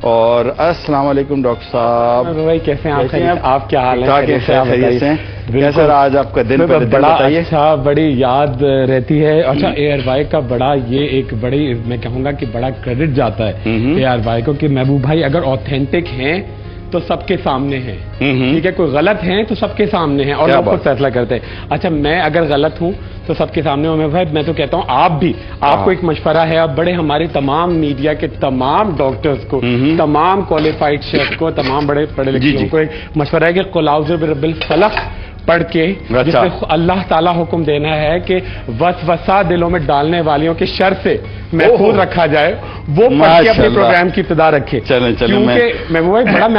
اور السلام علیکم ڈاکٹر صاحب. بھائی کیسے ہیں آپ کیا حال ہے؟ خیریت سے کیسا رہا آج آپ کا دن؟ بڑا اچھا، بڑی یاد رہتی ہے. اچھا اے آر وائی کا بڑا یہ ایک بڑی میں کہوں گا کہ بڑا کریڈٹ جاتا ہے اے آر وائی کو کہ محبوب بھائی اگر آتھینٹک ہیں تو سب کے سامنے ہیں، ٹھیک ہے، کوئی غلط ہیں تو سب کے سامنے ہیں اور آپ خود فیصلہ کرتے ہیں. اچھا میں اگر غلط ہوں تو سب کے سامنے ہوں. میں تو کہتا ہوں آپ بھی، آپ کو ایک مشورہ ہے، آپ بڑے ہمارے تمام میڈیا کے تمام ڈاکٹرز کو، تمام کوالیفائڈ شیف کو، تمام بڑے پڑھے لکھے لوگوں کو ایک مشورہ ہے کہ قل اعوذ برب الفلق پڑھ کے جس میں اللہ تعالیٰ حکم دینا ہے کہ وسوسہ دلوں میں ڈالنے والیوں کے شر سے محفوظ رکھا جائے، وہ پڑھ کے اپنے پروگرام کی ابتدا رکھے. کیونکہ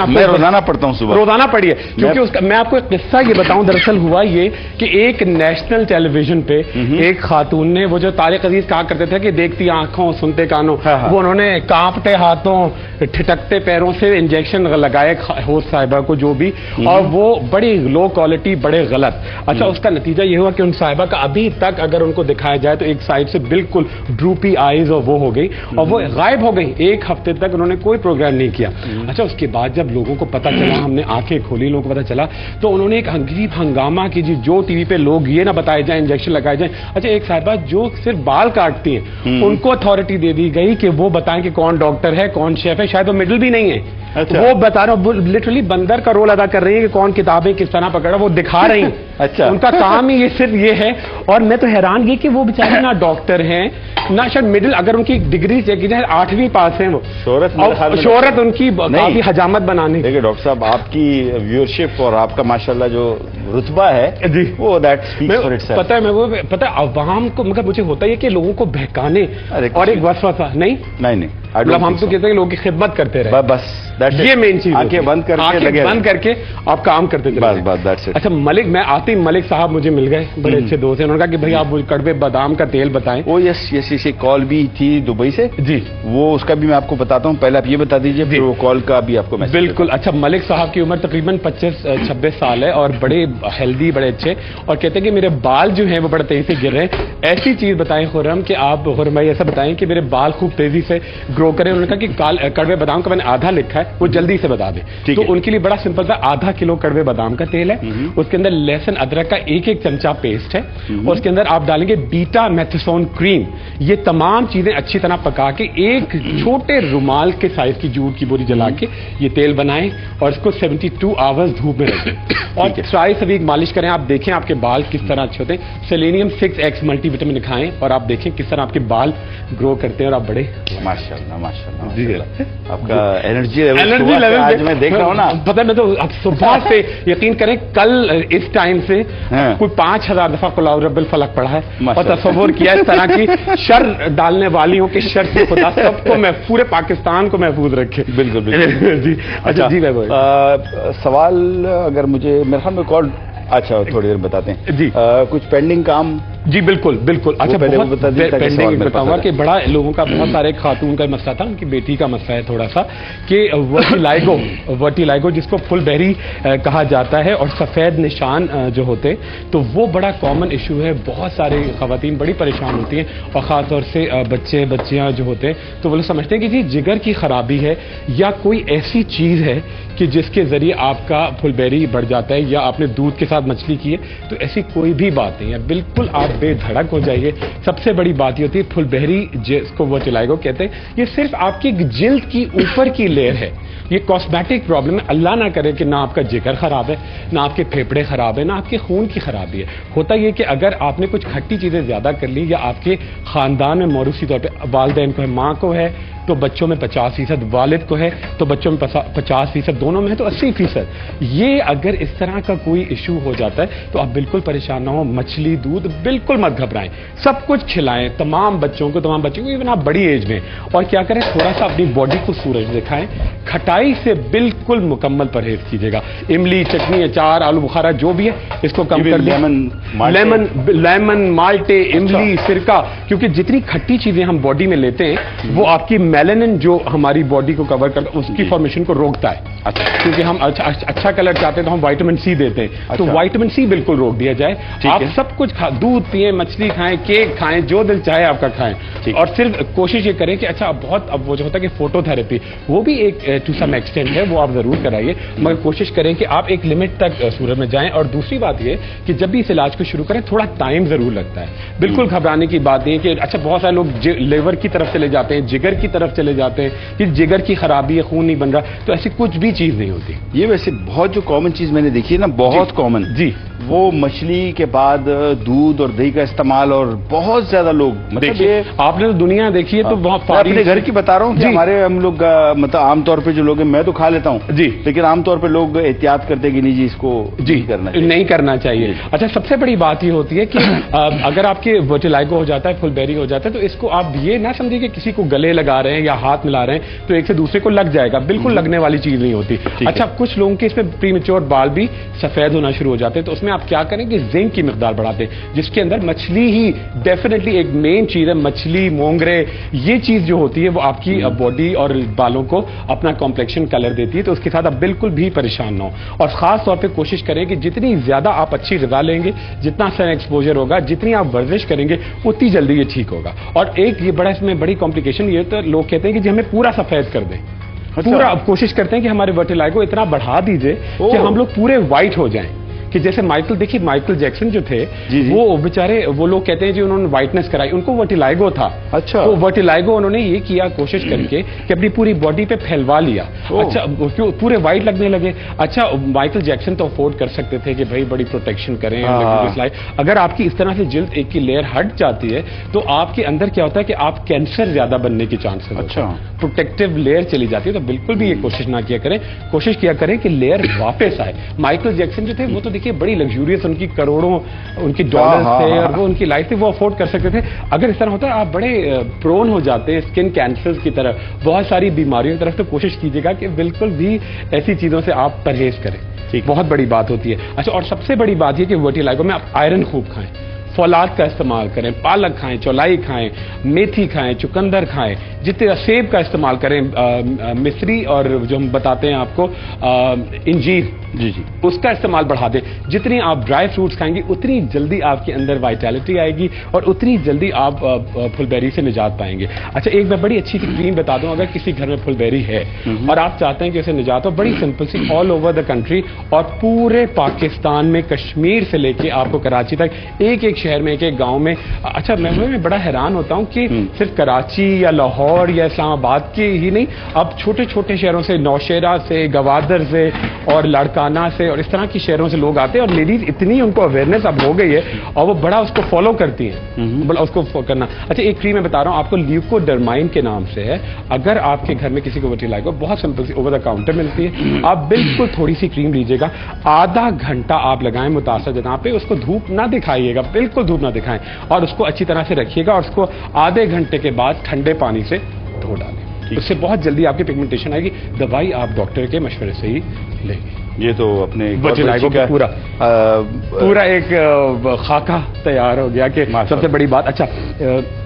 میں روزانہ پڑھتا ہوں، صبح روزانہ پڑھیے. کیونکہ میں آپ کو ایک قصہ یہ بتاؤں، دراصل ہوا یہ کہ ایک نیشنل ٹیلی ویژن پہ ایک خاتون نے، وہ جو طارق عزیز کہا کرتے تھے کہ دیکھتی آنکھوں سنتے کانوں، وہ انہوں نے کانپتے ہاتھوں ٹھٹکتے پیروں سے انجیکشن لگائے ہوسٹ صاحبہ کو جو بھی، اور وہ بڑی لو کوالٹی، بڑے غلط. اچھا اس کا نتیجہ یہ ہوا کہ ان صاحبہ کا ابھی تک اگر ان کو دکھایا جائے تو ایک سائڈ سے بالکل ڈروپی آئیز اور وہ ہو گئی اور وہ غائب ہو گئی. ایک ہفتے تک انہوں نے کوئی پروگرام نہیں کیا. اچھا اس کے بعد جب لوگوں کو پتا چلا، ہم نے آنکھیں کھولی، لوگوں کو پتا چلا تو انہوں نے ایک عجیب ہنگامہ کی جو ٹی وی پہ لوگ یہ نہ بتائے جائیں انجیکشن لگائے جائیں. اچھا ایک صاحبہ جو صرف بال کاٹتی ہیں ان کو اتھارٹی دے دی گئی کہ وہ بتائیں کہ کون ڈاکٹر ہے، کون شیف ہے، شاید وہ مڈل بھی نہیں ہے. وہ بتا رہا ہوں لٹرلی بندر کا رول ادا کر رہی ہے کہ کون کتابیں کس طرح پکڑا، وہ دکھا رہی ہیں. اچھا ان کا کام ہی یہ صرف یہ ہے. اور میں تو حیران یہ کہ وہ بیچارے نہ ڈاکٹر ہیں نہ شاید مڈل، اگر ان کی ڈگری چیک کی جائے 8ویں پاس ہیں، وہ شہرت ان کی کافی حجامت بنانے. دیکھیے ڈاکٹر صاحب آپ کی ویورشپ اور آپ کا ماشاءاللہ جو رتبہ ہے جی وہ پتہ ہے، میں وہ پتہ ہے عوام کو، مگر مجھے ہوتا ہے کہ لوگوں کو بہکانے اور ایک وسوسہ نہیں مطلب ہم تو کہتے ہیں کہ لوگوں کی خدمت کرتے رہے، بس یہ مین چیز. آنکھیں بند کر کے آپ کام کرتے تھے. اچھا ملک، میں آتے ہی ملک صاحب مجھے مل گئے، بڑے اچھے دوست ہیں. انہوں نے کہا کہ بھائی آپ مجھے کڑوے بادام کا تیل بتائیں. وہ یس کال بھی تھی دبئی سے جی، وہ اس کا بھی میں آپ کو بتاتا ہوں. پہلے آپ یہ بتا دیجیے پھر وہ کال کا بھی آپ کو بالکل. اچھا ملک صاحب کی عمر تقریباً 25-26 سال ہے اور بڑے ہیلدی، بڑے اچھے، اور کہتے ہیں کہ میرے بال جو ہیں وہ بڑے تیزی سے گر رہے ہیں. ایسی چیز بتائیں خرم کہ آپ خرم بھائی ایسا بتائیں کہ میرے بال خوب تیزی سے گرو کریں. انہوں نے کہا کہ کڑوے بادام کا میں نے آدھا لکھا ہے، وہ جلدی سے بتا دیں. تو ان کے لیے بڑا سمپل تھا، آدھا کلو کڑوے بادام کا تیل ہے، اس کے اندر لہسن ادرک کا 1 چمچہ پیسٹ ہے، اور اس کے اندر آپ ڈالیں گے بیٹا میتھسون کریم. یہ تمام چیزیں اچھی طرح پکا کے ایک چھوٹے رومال کے سائز کی جوٹ کی بوری جلا کے یہ تیل بنائیں اور اس کو 72 آورز دھوپ میں رکھیں اور ٹرائی سے بھی مالش کریں. آپ دیکھیں آپ کے بال کس طرح اچھے ہوتے ہیں. سیلینیم 6X ملٹی وٹامن کھائیں اور آپ دیکھیں کس طرح آپ کے بال گرو کرتے ہیں اور آپ بڑے ماشاءاللہ جی آپ کا انرجی لیول آج میں دیکھ رہا ہوں نا. پتہ میں تو اب صبح سے یقین کریں کل اس ٹائم سے کوئی 5000 دفعہ قل اعوذ برب الفلق پڑھا ہے اور تصور کیا اس طرح کی شر ڈالنے والیوں کے شر سے خدا سب کو پورے پاکستان کو محفوظ رکھے. بالکل جی. اچھا جی سوال اگر مجھے میرے خیال میں کال اچھا تھوڑی دیر بتاتے ہیں جی کچھ پینڈنگ کام. جی بالکل. اچھا پینڈنگ بتاؤں گا کہ بڑا لوگوں کا بہت سارے خاتون کا مسئلہ تھا، ان کی بیٹی کا مسئلہ ہے تھوڑا سا کہ ورٹیلائگو جس کو پھل بیری کہا جاتا ہے اور سفید نشان جو ہوتے تو وہ بڑا کامن ایشو ہے. بہت سارے خواتین بڑی پریشان ہوتی ہیں اور خاص طور سے بچیاں جو ہوتے ہیں تو وہ لوگ سمجھتے ہیں کہ جی جگر کی خرابی ہے یا کوئی ایسی چیز ہے کہ جس کے ذریعے آپ کا پھل بیری بڑھ جاتا ہے یا آپ نے دودھ کے ساتھ مچھلی کی ہے. تو ایسی کوئی بھی بات نہیں ہے، بالکل آپ بے دھڑک ہو جائیے. سب سے بڑی بات یہ ہوتی ہے پھل بہری جس کو ورٹیلائگو کہتے ہیں، یہ صرف آپ کی جلد کی اوپر کی لیئر ہے. یہ کاسمیٹک پرابلم ہے. اللہ نہ کرے کہ نہ آپ کا جگر خراب ہے، نہ آپ کے پھیپھڑے خراب ہے، نہ آپ کے خون کی خرابی ہے. ہوتا یہ کہ اگر آپ نے کچھ کھٹی چیزیں زیادہ کر لی یا آپ کے خاندان میں موروثی طور پہ والدین کو ہے، ماں کو ہے تو بچوں میں 50%، والد کو ہے تو بچوں میں 50%، دونوں میں ہے تو 80%. یہ اگر اس طرح کا کوئی ایشو ہو جاتا ہے تو آپ بالکل پریشان نہ ہو. مچھلی دودھ بالکل مت گھبرائیں، سب کچھ کھلائیں تمام بچوں کو ایون آپ بڑی ایج میں. اور کیا کریں تھوڑا سا اپنی باڈی کو سورج دکھائیں. کھٹائی سے بالکل مکمل پرہیز کیجیے گا. املی، چٹنی، اچار، آلو بخارا جو بھی ہے اس کو کم کر دیں. لیمن، مالٹے، املی، سرکہ، کیونکہ جتنی کھٹی چیزیں ہم باڈی میں لیتے ہیں وہ آپ کی میلانن جو ہماری باڈی کو کور کرتا ہے اس کی فارمیشن کو روکتا ہے. क्योंकि हम अच्छा कलर चाहते हैं तो हम विटामिन सी देते हैं, तो विटामिन सी बिल्कुल रोक दिया जाए। आप सब कुछ दूध पिए, मछली खाएं, केक खाएं, जो दिल चाहे आपका खाएं, और सिर्फ कोशिश ये करें कि अच्छा बहुत अब वो जो होता है कि फोटोथेरेपी वो भी एक टू सम एक्सटेंट है, वो आप जरूर कराइए, मगर कोशिश करें कि आप एक लिमिट तक सूरज में जाएं। और दूसरी बात ये कि जब भी इस इलाज को शुरू करें थोड़ा टाइम जरूर लगता है, बिल्कुल घबराने की बात नहीं है कि अच्छा बहुत सारे लोग लिवर की तरफ चले जाते हैं, जिगर की तरफ चले जाते हैं कि जिगर की खराबी है, खून नहीं बन रहा, तो ऐसी कुछ भी चीज नहीं होती। ये वैसे बहुत जो कॉमन चीज मैंने देखी है ना, बहुत कॉमन जी, वो मछली के बाद दूध और दही का इस्तेमाल, और बहुत ज्यादा लोग देखिए आपने तो दुनिया देखी है, तो बहुत अपने घर की बता रहा हूँ कि हमारे हम लोग मतलब आमतौर पे जो लोग हैं, मैं तो खा लेता हूँ जी, लेकिन आमतौर पे लोग एहतियात करते हैं कि नहीं जी इसको जी नहीं करना चाहिए। अच्छा सबसे बड़ी बात ये होती है कि अगर आपके वर्टिलाइगो हो जाता है, फुलबेरी हो जाता है, तो इसको आप ये ना समझिए कि किसी को गले लगा रहे हैं या हाथ मिला रहे हैं तो एक से दूसरे को लग जाएगा, बिल्कुल लगने वाली चीज नहीं होती। अच्छा कुछ लोगों के इसमें प्रीमेच्योर बाल भी सफेद होना शुरू हो जाते हैं, तो उसमें आप क्या करें कि जिंक की मिकदार बढ़ाते हैं, जिसके अंदर मछली ही डेफिनेटली एक मेन चीज है। मछली, मोंगरे, ये चीज जो होती है वो आपकी बॉडी और बालों को अपना कॉम्प्लेक्शन कलर देती है, तो उसके साथ आप बिल्कुल भी परेशान ना हो। और खास तौर पे कोशिश करें कि जितनी ज्यादा आप अच्छी ग़िज़ा लेंगे, जितना सन एक्सपोजर होगा, जितनी आप वर्जिश करेंगे, उतनी जल्दी ये ठीक होगा। और एक ये बड़ा इसमें बड़ी कॉम्प्लिकेशन ये तो लोग कहते हैं कि हमें पूरा सफेद कर दें, पूरा अब कोशिश करते हैं कि हमारे वर्टिलाइगो इतना बढ़ा दीजिए कि हम लोग पूरे व्हाइट हो जाएं, कि जैसे देखिए माइकल जैक्सन जो थे वो बेचारे, वो लोग कहते हैं जी उन्होंने व्हाइटनेस कराई, उनको वर्टिलाइगो था। अच्छा, तो वर्टिलाइगो उन्होंने ये किया कोशिश करके कि अपनी पूरी बॉडी पे फैलवा लिया, अच्छा पूरे व्हाइट लगने लगे। अच्छा माइकल जैक्सन तो अफोर्ड कर सकते थे कि भाई बड़ी प्रोटेक्शन करें, अगर आपकी इस तरह से जिल्द एक की लेयर हट जाती है तो आपके अंदर क्या होता है कि आप कैंसर ज्यादा बनने के चांसेस, अच्छा प्रोटेक्टिव लेयर चली जाती है, तो बिल्कुल भी ये कोशिश ना किया करें, कोशिश किया करें कि लेयर वापस आए। माइकल जैक्सन जो थे वो तो देखिए बड़ी लग्जूरियस, उनकी करोड़ों उनकी डॉलर्स थे और वो उनकी लाइफ थी, वो अफोर्ड कर सकते थे। अगर इस तरह होता है आप बड़े प्रोन हो जाते हैं स्किन कैंसर्स की तरफ, बहुत सारी बीमारियों की तरफ, तो कोशिश कीजिएगा कि बिल्कुल भी ऐसी चीजों से आप परहेज करें, बहुत बड़ी बात होती है। अच्छा और सबसे बड़ी बात ये कि वर्टिलाइगो में आप आयरन खूब खाएं, फौलाद का इस्तेमाल करें, पालक खाएं, चौलाई खाएं, मेथी खाएं, चुकंदर खाएं, जितने सेब का इस्तेमाल करें, मिश्री और जो हम बताते हैं आपको इंजीर, जी उसका इस्तेमाल बढ़ा दें। जितनी आप ड्राई फ्रूट्स खाएंगे उतनी जल्दी आपके अंदर वाइटैलिटी आएगी और उतनी जल्दी आप फुलबेरी से निजात पाएंगे। अच्छा एक मैं बड़ी अच्छी सी क्रीम बता दूं, अगर किसी घर में फुलबेरी है और आप चाहते हैं कि उसे निजात हो, बड़ी सिंपल सी, ऑल ओवर द कंट्री और पूरे पाकिस्तान में, कश्मीर से लेके आपको कराची तक, एक एक शहर में, एक एक गांव में। अच्छा मैं बड़ा हैरान होता हूं कि सिर्फ कराची या लाहौर या इस्लामाबाद के ही नहीं, अब छोटे छोटे शहरों से, नौशेरा से, गवादर से और लड़काना से और इस तरह की शहरों से लोग आते हैं, और लेडीज इतनी उनको अवेयरनेस अब हो गई है और वो बड़ा उसको फॉलो करती हैं, बड़ा उसको करना। अच्छा एक क्रीम मैं बता रहा हूं आपको, ल्यूकोडर्माइन के नाम से है। अगर आपके घर में किसी को वर्टिलाइगो, बहुत सिंपल सी ओवर द काउंटर मिलती है, आप बिल्कुल थोड़ी सी क्रीम लीजिएगा, आधा घंटा आप लगाएं मुतासर जगह पे, उसको धूप ना दिखाइएगा, बिल्कुल धूप ना दिखाएं, और उसको अच्छी तरह से रखिएगा और उसको आधे घंटे के बाद ठंडे पानी से धो डालें, उससे बहुत जल्दी आपकी पिगमेंटेशन आएगी। दवाई आप डॉक्टर के मशवरे से ही लेंगे। ये तो अपने वर्टिलाइगो का पूरा एक खाका तैयार हो गया कि सबसे बड़ी बात। अच्छा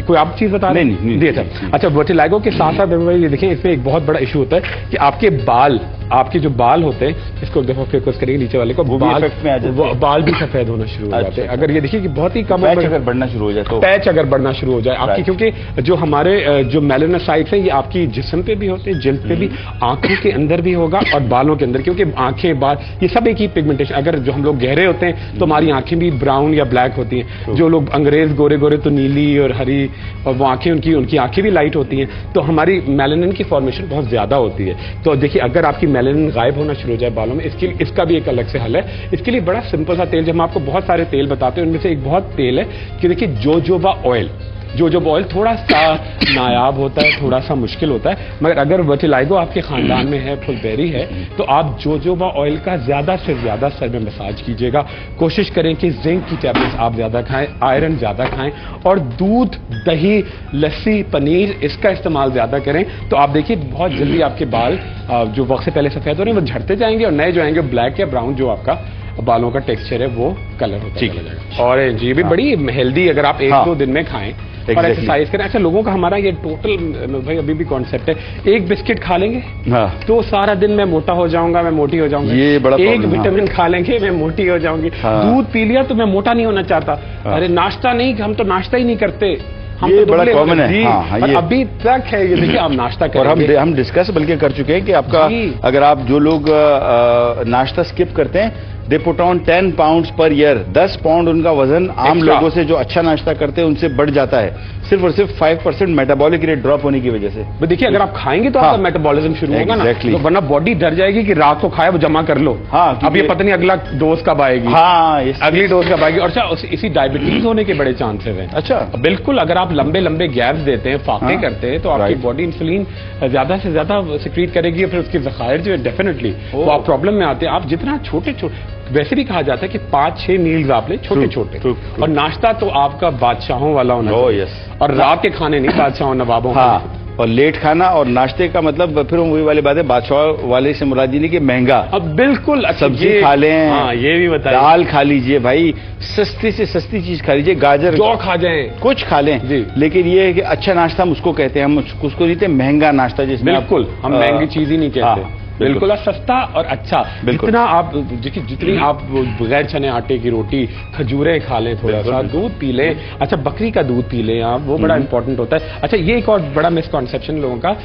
कोई आप चीज बता रहे हैं? नहीं। अच्छा वर्टिलाइगो के साथ साथ ये देखें, इसमें एक बहुत बड़ा इशू होता है कि आपके बाल, आपके जो बाल होते हैं, इसको देखो फोकस करेंगे नीचे वाले को, बाल भी सफेद होना शुरू हो जाते हैं। अगर ये देखिए कि बहुत ही कम अगर बढ़ना शुरू हो जाए तो, पैच अगर बढ़ना शुरू हो जाए आपकी, क्योंकि जो हमारे जो मेलानोसाइट्स हैं ये आपकी जिस्म पे भी होते हैं, जिल्द पे भी, आंखों के अंदर भी होगा और बालों के अंदर, क्योंकि आंखें, बाल, ये सब एक ही पिगमेंटेशन। अगर जो हम लोग गहरे होते हैं तो हमारी आंखें भी ब्राउन या ब्लैक होती हैं, जो लोग अंग्रेज गोरे गोरे तो नीली और हरी, और वो आंखें उनकी आंखें भी लाइट होती हैं, तो हमारी मेलानिन की फॉर्मेशन बहुत ज्यादा होती है। तो देखिए अगर आपकी मेलानिन गायब होना शुरू हो जाए बालों में, इसका भी एक अलग से हल है। इसके लिए बड़ा सिंपल सा तेल, जब हम आपको बहुत सारे तेल बताते हैं उनमें से एक बहुत तेल है कि देखिए जोजोबा ऑयल। जोजोबा ऑयल थोड़ा सा नायाब होता है, थोड़ा सा मुश्किल होता है, मगर अगर वर्टिलाइगो आपके खानदान में है, फुलबेरी है, तो आप जोजोबा ऑयल का ज्यादा से ज्यादा सर में मसाज कीजिएगा। कोशिश करें कि जिंक की टैबलेट्स आप ज्यादा खाएं, आयरन ज्यादा खाएं, और दूध, दही, लस्सी, पनीर, इसका इस्तेमाल ज्यादा करें। तो आप देखिए बहुत जल्दी आपके बाल जो वक्त से पहले सफेद हो रहे हैं वो झड़ते जाएंगे और नए जो आएंगे ब्लैक या ब्राउन जो आपका बालों का टेक्सचर है वो कलर होता चला जाएगा। और ये भी बड़ी हेल्दी, अगर आप 1-2 दिन में खाएं और एक्सरसाइज करें। अच्छा, लोगों का हमारा ये टोटल भाई अभी भी कॉन्सेप्ट है, एक बिस्किट खा लेंगे तो सारा दिन मैं मोटा हो जाऊंगा, मैं मोटी हो जाऊंगा, ये बड़ा एक विटामिन खा लेंगे मैं मोटी हो जाऊंगी, दूध पी लिया तो मैं मोटा नहीं होना चाहता, अरे नाश्ता नहीं, हम तो नाश्ता ही नहीं करते, हम ये तो बड़ा कॉमन है। और अभी तक है ये, देखिए आप नाश्ता करेंगे, और हम डिस्कस बल्कि कर चुके हैं कि आपका अगर आप जो लोग नाश्ता स्किप करते हैं, they put on 10 pounds per year, 10 pound उनका वजन आम लोगों से जो अच्छा नाश्ता करते हैं उनसे बढ़ जाता है, सिर्फ और सिर्फ 5% मेटाबॉलिक रेट ड्रॉप होने की वजह से। देखिए अगर आप खाएंगे तो आपका मेटाबॉलिज्म शुरू होगा ना, तो वरना बॉडी डर जाएगी कि रात को खाया वो जमा कर लो। अब ये पता नहीं अगला डोज कब आएगी, अगली डोज कब आएगी। और अच्छा, इसी डायबिटीज होने के बड़े चांसेस हैं। अच्छा, बिल्कुल, अगर आप लंबे लंबे गैप्स देते हैं, फाके करते हैं, तो आपकी बॉडी इंसुलिन ज्यादा से ज्यादा सिक्रीट करेगी, फिर उसकी ज़खायर जो है डेफिनेटली वो आप प्रॉब्लम में आते हैं। आप जितना छोटे छोटे, वैसे भी कहा जाता है कि 5-6 मील्स आप ले, छोटे छोटे, और नाश्ता तो आपका बादशाहों वाला होना चाहिए, और रात के खाने नहीं बादशाहों नवाबों। और लेट खाना और नाश्ते का मतलब फिर वही वाली बात है, बादशाह वाले से मुराद नहीं कि महंगा। अब बिल्कुल सब्जी खा लें, ये भी बताइए, दाल खा लीजिए भाई, सस्ती से सस्ती चीज खा लीजिए, गाजर जो खा जाए, कुछ खा लें, लेकिन ये है कि अच्छा नाश्ता हम उसको कहते हैं, हम उसको नहीं कहते महंगा नाश्ता, जिसमें बिल्कुल हम महंगी चीज ही नहीं कहते, बिल्कुल सस्ता और अच्छा। जितना आप जितनी आप बगैर चने आटे की रोटी, खजूरें खा लें, थोड़ा सा दूध पी लें, अच्छा बकरी का दूध पी लें आप, वो बड़ा इंपॉर्टेंट होता है। अच्छा, ये एक और बड़ा मिसकॉन्सेप्शन लोगों का,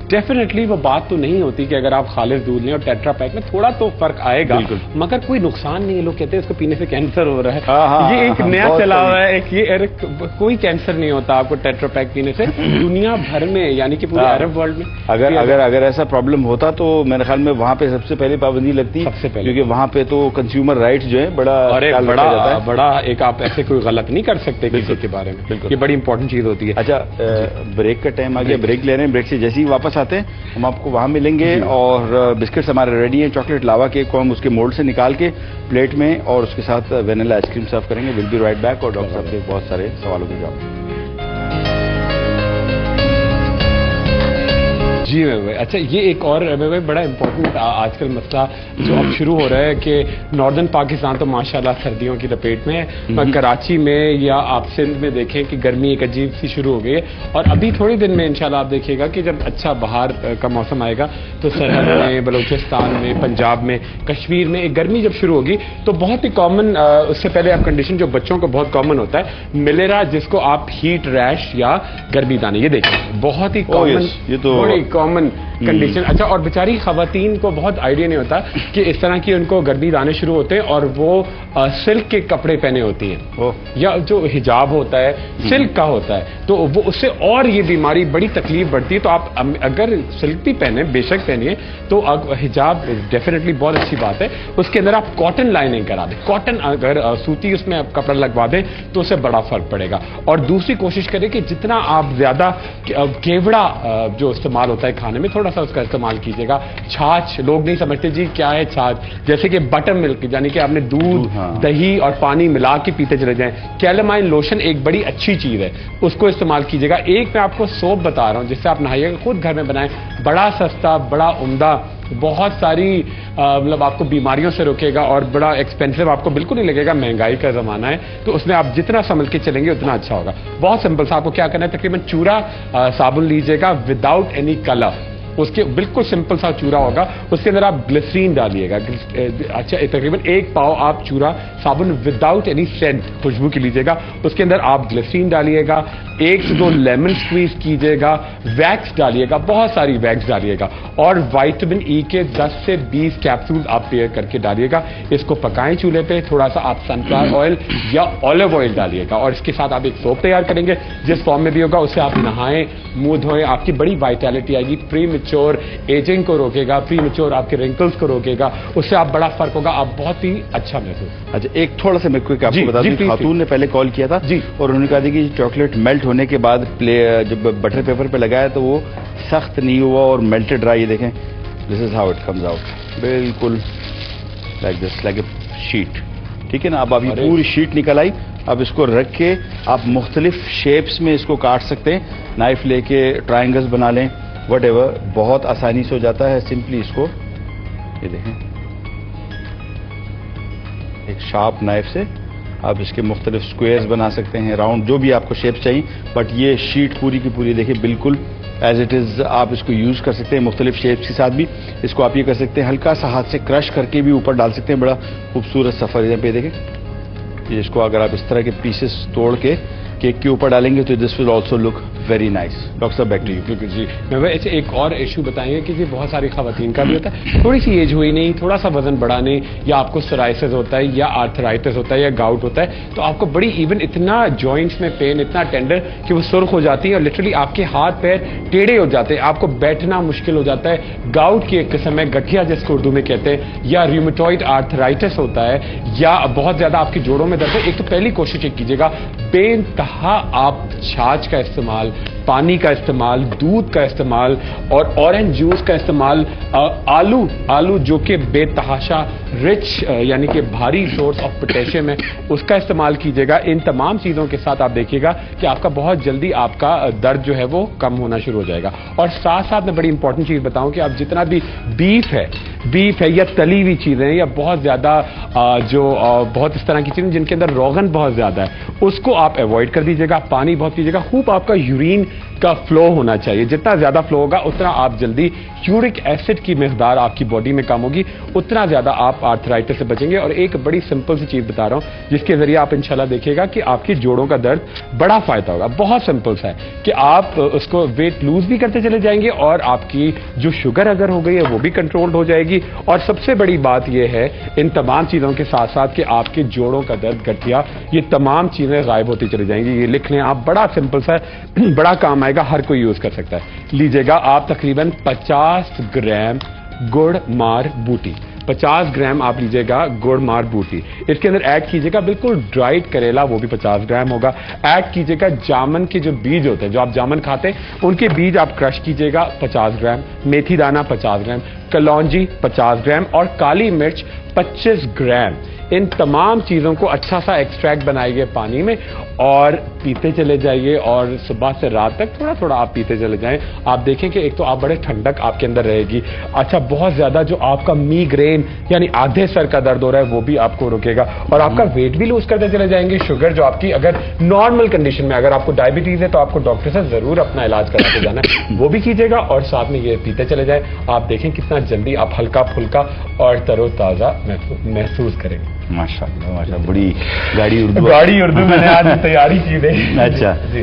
डेफिनेटली वो बात तो नहीं होती कि अगर आप खालिस दूध लें और टेट्रा पैक में थोड़ा तो फर्क आएगा, मगर कोई नुकसान नहीं है। लोग कहते हैं इसको पीने से कैंसर हो रहा है, ये एक नया चला हुआ है, कोई कैंसर नहीं होता आपको टेट्रा पैक पीने से। दुनिया भर में, यानी कि पूरे अरब वर्ल्ड में अगर ऐसा प्रॉब्लम होता तो मेरे ख्याल में वहां पे सबसे पहले पाबंदी लगती, सबसे पहले, क्योंकि वहां पे तो कंज्यूमर राइट्स जो है बड़ा एक आप ऐसे कोई गलत नहीं कर सकते किसी के बारे में, ये बड़ी इंपॉर्टेंट चीज होती है। अच्छा, ब्रेक का टाइम आ गया, ब्रेक ले रहे हैं, ब्रेक से जैसे ही वापस आते हैं हम आपको वहां मिलेंगे, और बिस्किट्स हमारे रेडी हैं, चॉकलेट लावा केक को हम उसके मोल्ड से निकाल के प्लेट में और उसके साथ वेनिला आइसक्रीम सर्व करेंगे। विल बी राइट बैक, और डॉक्टर साहब के बहुत सारे सवालों के जवाब। जी भाई, अच्छा ये एक और भाई बड़ा इंपॉर्टेंट आजकल मसला जो अब शुरू हो रहा है कि नॉर्दर्न पाकिस्तान तो माशाल्लाह सर्दियों की लपेट में है, कराची में या आप सिंध में देखें कि गर्मी एक अजीब सी शुरू हो गई है, और अभी थोड़ी दिन में इंशाल्लाह आप देखिएगा कि जब अच्छा बाहर का मौसम आएगा तो सरहद में, बलूचिस्तान में, पंजाब में, कश्मीर में एक गर्मी जब शुरू होगी तो बहुत ही कॉमन, उससे पहले आप कंडीशन जो बच्चों को बहुत कॉमन होता है, मिलेरा, जिसको आप हीट रैश या गर्मी दाने, ये देखें बहुत ही कॉमन, ये तो कॉमन कंडीशन। अच्छा, और बेचारी खवातीन को बहुत आइडिया नहीं होता कि इस तरह की उनको गर्मी दाने शुरू होते हैं, और वो सिल्क के कपड़े पहने होती हैं, या जो हिजाब होता है सिल्क का होता है, तो वो उससे और ये बीमारी बड़ी तकलीफ बढ़ती है। तो आप अगर सिल्क भी पहने, बेशक पहनिए, तो हिजाब डेफिनेटली बहुत अच्छी बात है, उसके अंदर आप कॉटन लाइनिंग करा दें, कॉटन अगर सूती उसमें आप कपड़ा लगवा दें तो उससे बड़ा फर्क पड़ेगा। और दूसरी कोशिश करें कि जितना आप ज्यादा केवड़ा जो इस्तेमाल होता है खाने में, थोड़ा सा उसका इस्तेमाल कीजिएगा। छाछ, लोग नहीं समझते जी क्या है छाछ, जैसे कि बटर मिल्क, यानी कि आपने दूध, दही और पानी मिला के पीते चले जाएं। कैलामाइन लोशन एक बड़ी अच्छी चीज है, उसको इस्तेमाल कीजिएगा। एक मैं आपको सोप बता रहा हूं जिससे आप नहाइएगा, खुद घर में बनाएं, बड़ा सस्ता, बड़ा उम्दा, बहुत सारी मतलब आपको बीमारियों से रोकेगा, और बड़ा एक्सपेंसिव आपको बिल्कुल नहीं लगेगा, महंगाई का जमाना है तो उसमें आप जितना संभल के चलेंगे उतना अच्छा होगा। बहुत सिंपल सा, आपको क्या करना है, तकरीबन चूरा साबुन लीजिएगा विदाउट एनी कलर, उसके बिल्कुल सिंपल सा चूरा होगा, उसके अंदर आप ग्लिसरीन डालिएगा। अच्छा, तकरीबन 1 पाव आप चूरा साबुन विदाउट एनी सेंट, खुशबू की लीजिएगा, उसके अंदर आप ग्लिसरीन डालिएगा, 1 से 2 लेमन स्क्वीज कीजिएगा, वैक्स डालिएगा, बहुत सारी वैक्स डालिएगा, और विटामिन ई के 10 से 20 कैप्सूल आप पेयर करके डालिएगा। इसको पकाएं चूल्हे पे, थोड़ा सा आप सनफ्लावर ऑयल या ऑलिव ऑयल डालिएगा, और इसके साथ आप एक सोप तैयार करेंगे, जिस फॉर्म में भी होगा उससे आप नहाएं, मुंह धोएं, आपकी बड़ी वाइटैलिटी आएगी, प्रीमेच्योर एजिंग को रोकेगा, प्रीमेच्योर आपके रिंकल्स को रोकेगा, उससे आप बड़ा फर्क होगा, आप बहुत ही अच्छा महसूस। अच्छा, एक थोड़ा सा मैं आपको बता दूं, खातून ने पहले कॉल किया था जी, और उन्होंने कहा था कि चॉकलेट मेल्ट होने के बाद जब बटर पेपर पे लगाया तो वो सख्त नहीं हुआ और मेल्टेड रहा। ये देखें, this is how it comes out, बिल्कुल like this, like a sheet, ठीक है ना। अब ये पूरी शीट निकल आई, अब इसको रख के आप मुख्तलिफ शेप्स में इसको काट सकते हैं, नाइफ लेके ट्रायंगल्स बना लें, व्हाटएवर, बहुत आसानी से हो जाता है। सिंपली इसको, ये देखें, ایک شارپ نائف سے آپ اس کے مختلف سکوئرز بنا سکتے ہیں, راؤنڈ, جو بھی آپ کو شیپ چاہیے. بٹ یہ شیٹ پوری کی پوری دیکھیں بالکل ایز اٹ از آپ اس کو یوز کر سکتے ہیں مختلف شیپس کے ساتھ بھی. اس کو آپ یہ کر سکتے ہیں ہلکا سا ہاتھ سے کرش کر کے بھی اوپر ڈال سکتے ہیں. بڑا خوبصورت سفر یہاں پہ دیکھیں. اس کو اگر آپ اس طرح کے پیسز توڑ کے کیک کے اوپر ڈالیں گے تو this will also look very nice. Doctor صاحب بیک ٹو یو. بالکل جی. میں ایک اور ایشو بتائیں گے کہ یہ بہت ساری خواتین کا بھی ہوتا ہے, تھوڑی سی ایج ہوئی نہیں, تھوڑا سا وزن بڑھانے, یا آپ کو سورائسس ہوتا ہے یا آرتھرائٹس ہوتا ہے یا گاؤٹ ہوتا ہے, تو آپ کو بڑی ایون اتنا جوائنٹس میں پین اتنا ٹینڈر کہ وہ سرخ ہو جاتی ہے اور لٹرلی آپ کے ہاتھ پیر ٹیڑھے ہو جاتے ہیں, آپ کو بیٹھنا مشکل ہو جاتا ہے. گاؤٹ کی ایک قسم ہے, گٹھیا جس کو اردو میں کہتے ہیں, یا ریومیٹوئڈ آرتھرائٹس ہوتا ہے, یا بہت زیادہ آپ کی جوڑوں میں درد ہے. ایک تو پہلی کوشش یہ کیجیے گا بے انتہا آپ چھاچھ کا استعمال, پانی کا استعمال, دودھ کا استعمال اور اورنج جوس کا استعمال, آلو جو کہ بے تحاشا رچ یعنی کہ بھاری سورس آف پوٹیشیم ہے, اس کا استعمال کیجیے گا. ان تمام چیزوں کے ساتھ آپ دیکھیے گا کہ آپ کا بہت جلدی آپ کا درد جو ہے وہ کم ہونا شروع ہو جائے گا. اور ساتھ ساتھ میں بڑی امپورٹنٹ چیز بتاؤں کہ آپ جتنا بھی بیف ہے یا تلی ہوئی چیزیں یا بہت زیادہ جو بہت اس طرح کی چیزیں جن کے اندر روغن بہت زیادہ ہے, اس کو آپ اوائڈ کر دیجیے گا. پانی بہت پیجیے گا. خوب آپ کا یورین کا فلو ہونا چاہیے, جتنا زیادہ فلو ہوگا اتنا آپ جلدی یورک ایسڈ کی مقدار آپ کی باڈی میں کم ہوگی, اتنا زیادہ آپ آرتھرائٹس سے بچیں گے. اور ایک بڑی سمپل سی چیز بتا رہا ہوں جس کے ذریعے آپ انشاءاللہ دیکھیے گا کہ آپ کی جوڑوں کا درد بڑا فائدہ ہوگا. بہت سمپل سا ہے کہ آپ اس کو ویٹ لوز بھی کرتے چلے جائیں گے اور آپ کی جو شوگر اگر ہو گئی ہے وہ بھی کنٹرول ہو جائے گی. اور سب سے بڑی بات یہ ہے ان تمام چیزوں کے ساتھ ساتھ کہ آپ کے جوڑوں کا درد, گٹھیا, یہ تمام چیزیں غائب ہوتی چلی جائیں گی. یہ لکھ لیں آپ, بڑا سمپل سا ہے, بڑا کام آئے گا, ہر کوئی یوز کر سکتا ہے. لیجیے گا آپ تقریباً 50 گرام گڑ مار بوٹی, 50 گرام آپ لیجیے گا گڑ مار بوٹی. اس کے اندر ایڈ کیجیے گا بالکل ڈرائیڈ کریلا, وہ بھی 50 گرام ہوگا. ایڈ کیجیے گا جامن کے جو بیج ہوتے ہیں, جو آپ جامن کھاتے ہیں ان کے بیج آپ کرش کیجیے گا 50 گرام, میتھی دانہ 50 گرام, کلونجی 50 گرام اور کالی مرچ 25 گرام. ان تمام چیزوں کو اچھا سا ایکسٹریکٹ بنائیے پانی میں اور پیتے چلے جائیے, اور صبح سے رات تک تھوڑا تھوڑا آپ پیتے چلے جائیں. آپ دیکھیں کہ ایک تو آپ بڑے ٹھنڈک آپ کے اندر رہے گی. اچھا, بہت زیادہ جو آپ کا میگرین یعنی آدھے سر کا درد ہو رہا ہے وہ بھی آپ کو رکے گا, اور آپ کا ویٹ بھی لوز کرتے چلے جائیں گے. شوگر جو آپ کی اگر نارمل کنڈیشن میں, اگر آپ کو ڈائبٹیز ہے تو آپ کو ڈاکٹر سے ضرور اپنا علاج کرا کے جانا ہے, وہ بھی کیجیے گا. اور ساتھ میں یہ پیتے چلے جائیں. آپ دیکھیں کتنا جلدی آپ ہلکا پھلکا اور تر و تازہ محسوس کریں گے. ماشاء اللہ, بڑی گاڑی اردو میں نے آج تیاری کی. اچھا جی.